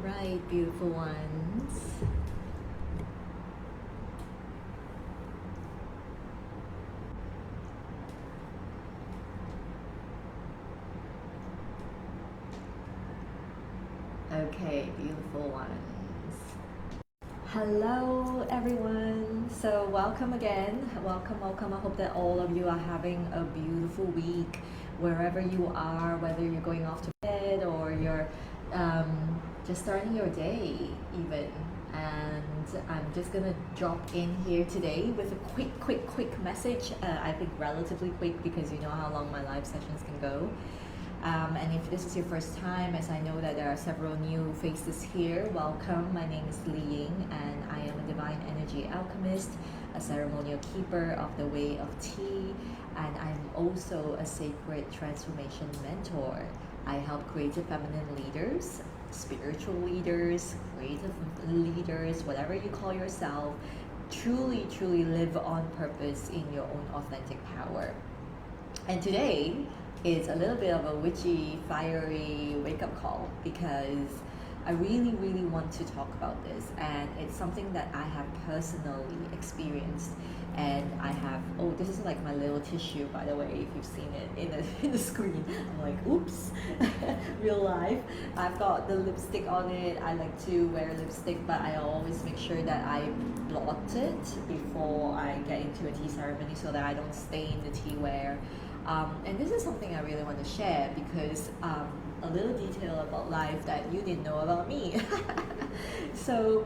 right, beautiful ones. Okay, beautiful ones. Hello, everyone. So, welcome again. Welcome, welcome. I hope that all of you are having a beautiful week wherever you are, whether you're going off to bed or you're just starting your day, even. And I'm just gonna drop in here today with a quick message. I think relatively quick because you know how long my live sessions can go. And if this is your first time, as I know that there are several new faces here, welcome. My name is Li Ying, and I am a divine energy alchemist, a ceremonial keeper of the way of tea, and I'm also a sacred transformation mentor. I help creative feminine leaders, spiritual leaders, creative leaders, whatever you call yourself, truly live on purpose in your own authentic power. And today is a little bit of a witchy, fiery wake up call because I really want to talk about this, and it's something that I have personally experienced. And I have, oh, this is like my little tissue, by the way, if you've seen it in the screen. I'm like, oops, real life. I've got the lipstick on it. I like to wear lipstick, but I always make sure that I blot it before I get into a tea ceremony so that I don't stain the tea wear. And this is something I really want to share because a little detail about life that you didn't know about me. So,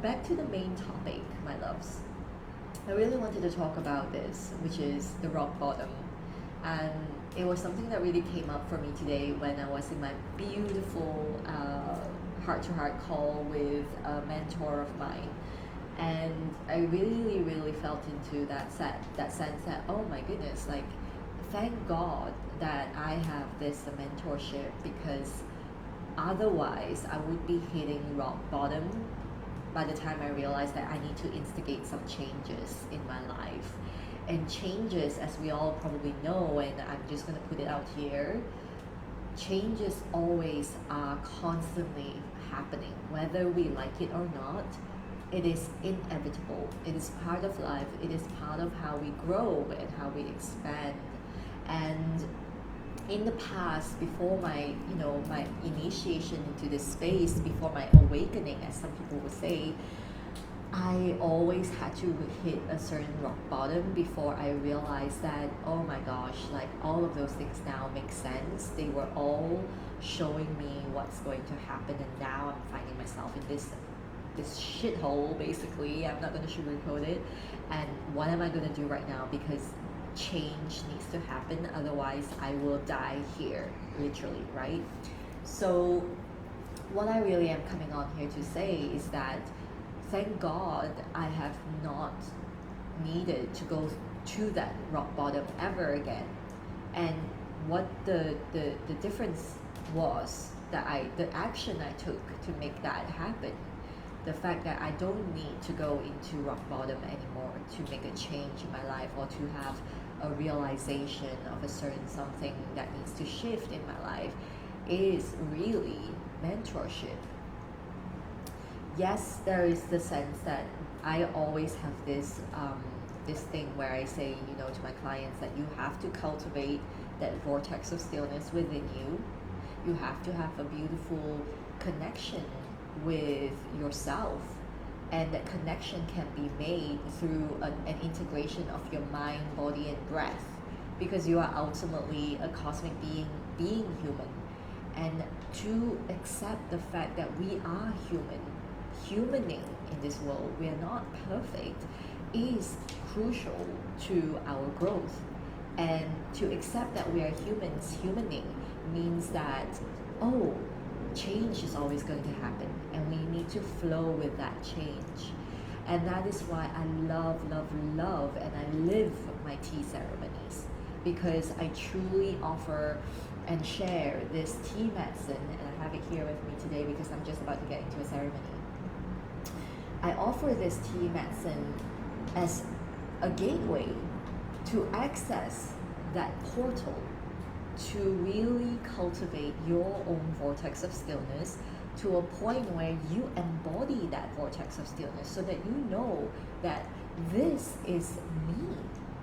back to the main topic, my loves. I really wanted to talk about this, which is the rock bottom. And it was something that really came up for me today when I was in my beautiful heart-to-heart call with a mentor of mine. And I really felt into that sense that, oh my goodness, like, thank God that I have this mentorship, because otherwise I would be hitting rock bottom by the time I realized that I need to instigate some changes in my life. And changes, as we all probably know, and I'm just going to put it out here, changes always are constantly happening, whether we like it or not. It is inevitable. It is part of life. It is part of how we grow and how we expand. And in the past, before my my initiation into this space, before my awakening, as some people would say, I always had to hit a certain rock bottom before I realized that, oh my gosh, like, all of those things now make sense. They were all showing me what's going to happen, and now I'm finding myself in this shithole, basically. I'm not going to sugarcoat it. And what am I going to do right now? Because change needs to happen, otherwise I will die here, literally, right? So what I really am coming on here to say is that thank God I have not needed to go to that rock bottom ever again. And what the difference was that the action I took to make that happen, the fact that I don't need to go into rock bottom anymore to make a change in my life, or to have a realization of a certain something that needs to shift in my life, is really mentorship. Yes, there is the sense that I always have this thing where I say, to my clients, that you have to cultivate that vortex of stillness within you. You have to have a beautiful connection with yourself, and that connection can be made through an integration of your mind, body, and breath, because you are ultimately a cosmic being human. And to accept the fact that we are humaning in this world, we are not perfect, is crucial to our growth. And to accept that we are humans, humaning means that, oh, change is always going to happen, and we need to flow with that change. And that is why I love and I live my tea ceremonies, because I truly offer and share this tea medicine. And I have it here with me today because I'm just about to get into a ceremony. I offer this tea medicine as a gateway to access that portal, to really cultivate your own vortex of stillness, to a point where you embody that vortex of stillness, so that you know that this is me.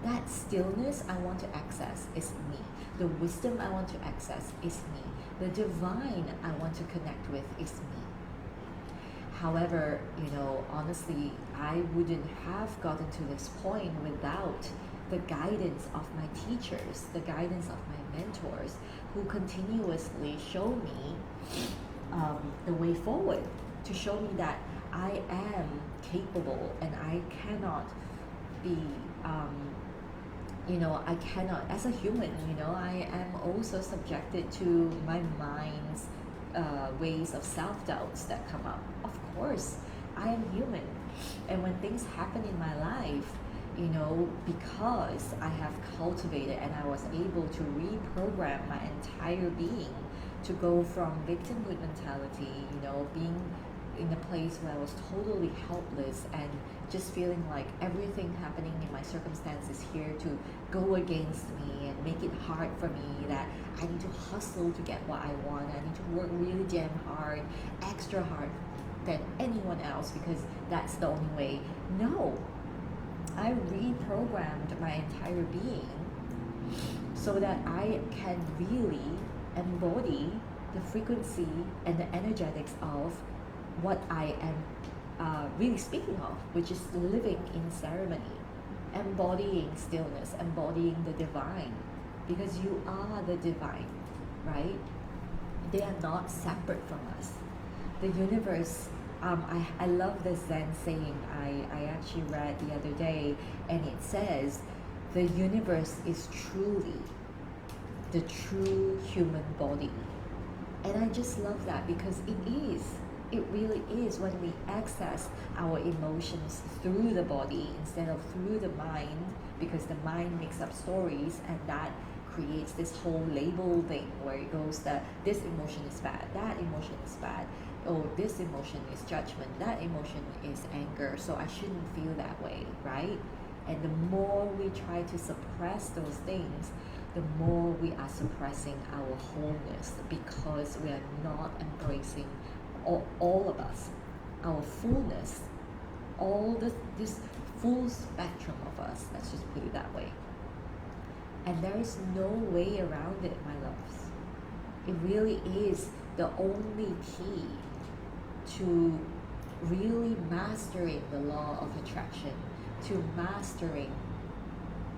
That stillness I want to access is me. The wisdom I want to access is me. The divine I want to connect with is me. However, honestly, I wouldn't have gotten to this point without the guidance of my teachers, the guidance of my mentors, who continuously show me the way forward, to show me that I am capable and I cannot be, I cannot, as a human, I am also subjected to my mind's ways of self-doubts that come up. Of course, I am human. And when things happen in my life, because I have cultivated and I was able to reprogram my entire being to go from victimhood mentality, being in a place where I was totally helpless and just feeling like everything happening in my circumstance is here to go against me and make it hard for me, that I need to hustle to get what I want, I need to work really damn hard, extra hard than anyone else because that's the only way. No, I reprogrammed my entire being so that I can really embody the frequency and the energetics of what I am really speaking of, which is living in ceremony, embodying stillness, embodying the divine, because you are the divine, right? They are not separate from us. The universe, I love this Zen saying I actually read the other day, and it says, the universe is truly the true human body. And I just love that because it really is when we access our emotions through the body instead of through the mind, because the mind makes up stories and that creates this whole label thing where it goes that this emotion is bad, that emotion is bad, oh, this emotion is judgment, that emotion is anger, so I shouldn't feel that way, right? And the more we try to suppress those things, the more we are suppressing our wholeness, because we are not embracing all of us, our fullness, this full spectrum of us, let's just put it that way. And there is no way around it, my loves. It really is the only key to really mastering the law of attraction, to mastering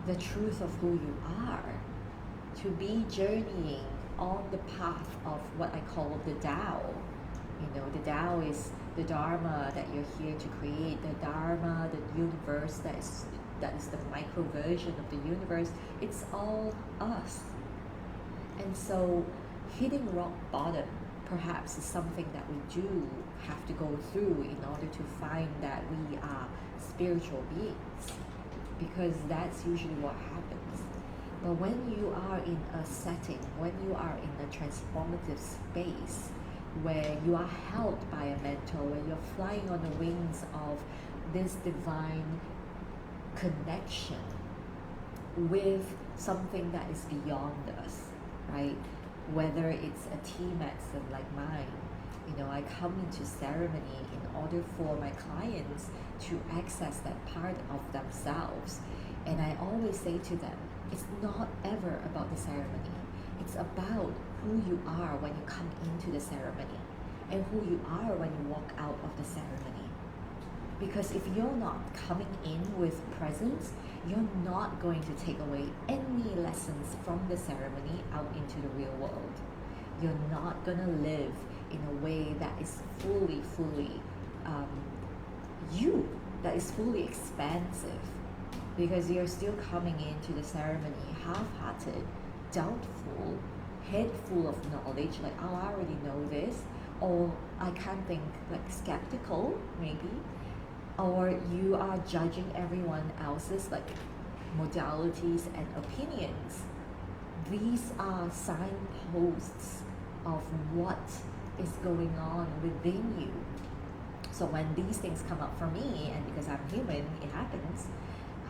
the truth of who you are, to be journeying on the path of what I call the Tao. The Tao is the Dharma that you're here to create, the Dharma, the universe that is the micro version of the universe. It's all us. And so hitting rock bottom perhaps is something that we do have to go through in order to find that we are spiritual beings, because that's usually what happens. But when you are in a setting, when you are in a transformative space, where you are held by a mentor, where you're flying on the wings of this divine connection with something that is beyond us, right? Whether it's a tea medicine like mine, I come into ceremony in order for my clients to access that part of themselves. And I always say to them, it's not ever about the ceremony. It's about who you are when you come into the ceremony and who you are when you walk out of the ceremony. Because if you're not coming in with presence, you're not going to take away any lessons from the ceremony out into the real world. You're not going to live in a way that is fully you, that is fully expansive, because you're still coming into the ceremony half-hearted, doubtful, head full of knowledge, like, oh, I already know this, or I can't think, like skeptical maybe, or you are judging everyone else's like modalities and opinions. These are signposts of what is going on within you. So when these things come up for me, and because I'm human, it happens,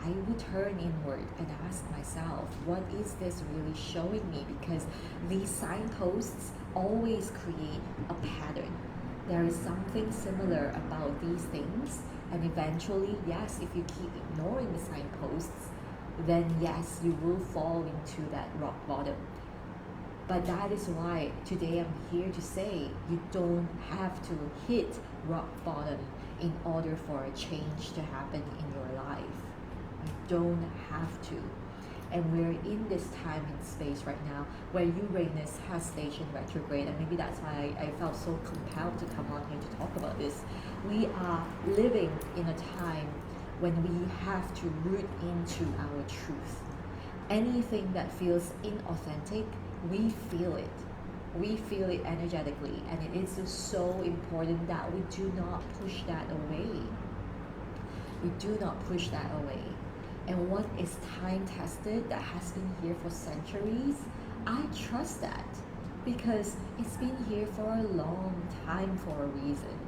I would turn inward and ask myself, what is this really showing me? Because these signposts always create a pattern. There is something similar about these things, and eventually, yes, if you keep ignoring the signposts, then yes, you will fall into that rock bottom. But that is why today I'm here to say you don't have to hit rock bottom in order for a change to happen in your life. You don't have to. And we're in this time and space right now where Uranus has stationed retrograde, and maybe that's why I felt so compelled to come on here to talk about this. We are living in a time when we have to root into our truth. Anything that feels inauthentic, we feel it. We feel it energetically, and it is just so important that we do not push that away. We do not push that away. And what is time tested, that has been here for centuries, I trust that because it's been here for a long time for a reason.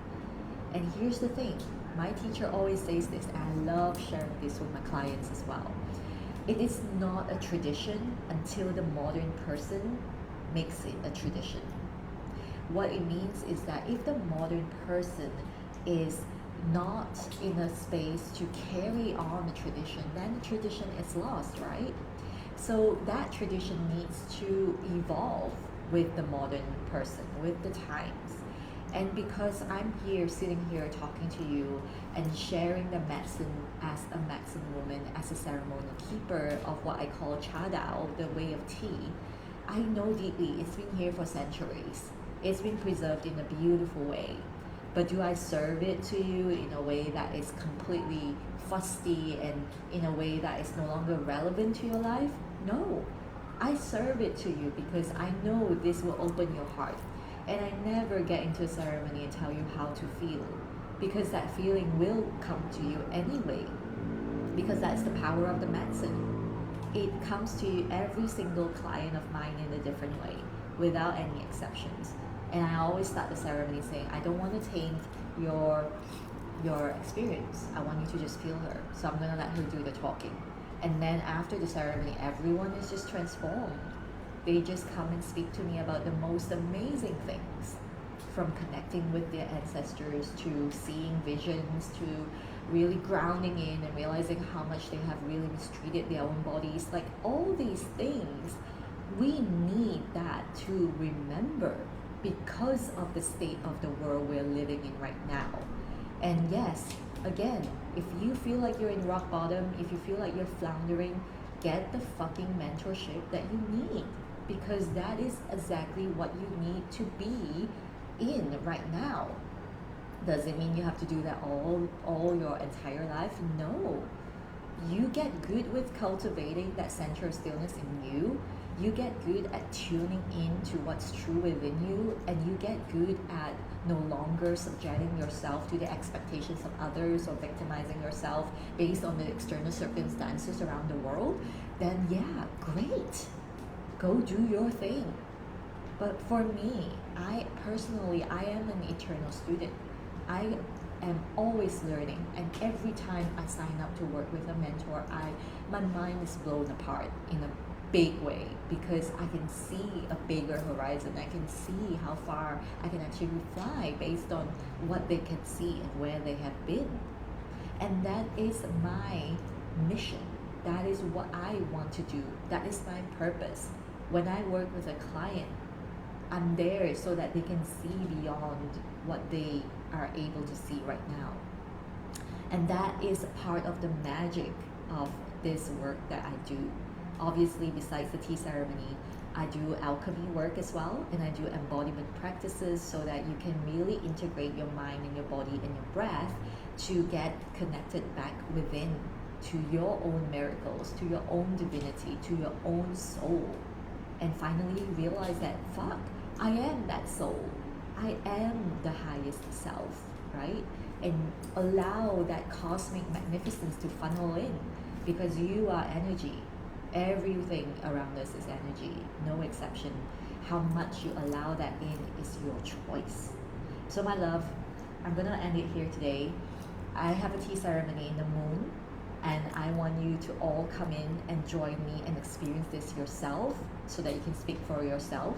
And here's the thing, my teacher always says this, and I love sharing this with my clients as well. It is not a tradition until the modern person makes it a tradition. What it means is that if the modern person is not in a space to carry on the tradition, then the tradition is lost, right? So that tradition needs to evolve with the modern person, with the times. And because I'm here, sitting here talking to you and sharing the medicine as a medicine woman, as a ceremonial keeper of what I call cha dao, the way of tea, I know deeply it's been here for centuries. It's been preserved in a beautiful way. But do I serve it to you in a way that is completely fusty and in a way that is no longer relevant to your life? No. I serve it to you because I know this will open your heart. And I never get into a ceremony and tell you how to feel, because that feeling will come to you anyway, because that's the power of the medicine. It comes to every single client of mine in a different way, without any exceptions. And I always start the ceremony saying, I don't want to taint your experience. I want you to just feel her. So I'm gonna let her do the talking. And then after the ceremony, everyone is just transformed. They just come and speak to me about the most amazing things, from connecting with their ancestors to seeing visions to really grounding in and realizing how much they have really mistreated their own bodies. Like all these things, we need that to remember because of the state of the world we're living in right now. And yes, again, if you feel like you're in rock bottom, if you feel like you're floundering, get the fucking mentorship that you need, because that is exactly what you need to be in right now. Does it mean you have to do that all your entire life? No. You get good with cultivating that center of stillness in you. You get good at tuning into what's true within you, and you get good at no longer subjecting yourself to the expectations of others or victimizing yourself based on the external circumstances around the world. Then yeah, great. Go do your thing. But for me, I am an eternal student. I am always learning, and every time I sign up to work with a mentor, my mind is blown apart in a big way, because I can see a bigger horizon. I can see how far I can actually fly based on what they can see and where they have been. And that is my mission. That is what I want to do. That is my purpose. When I work with a client, I'm there so that they can see beyond what they are able to see right now. And that is part of the magic of this work that I do. Obviously, besides the tea ceremony, I do alchemy work as well, and I do embodiment practices so that you can really integrate your mind and your body and your breath to get connected back within, to your own miracles, to your own divinity, to your own soul. And finally realize that, fuck, I am that soul. I am the highest self, right? And allow that cosmic magnificence to funnel in, because you are energy. Everything around us is energy, no exception. How much you allow that in is your choice. So my love, I'm gonna end it here today. I have a tea ceremony in the moon, and I want you to all come in and join me and experience this yourself so that you can speak for yourself.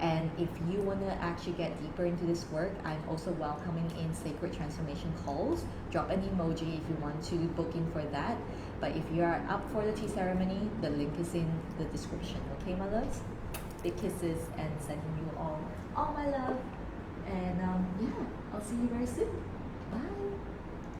And if you want to actually get deeper into this work, I'm also welcoming in sacred transformation calls. Drop an emoji if you want to book in for that. But if you are up for the tea ceremony, the link is in the description. Okay, my loves? Big kisses and sending you all my love. And yeah, I'll see you very soon. Bye.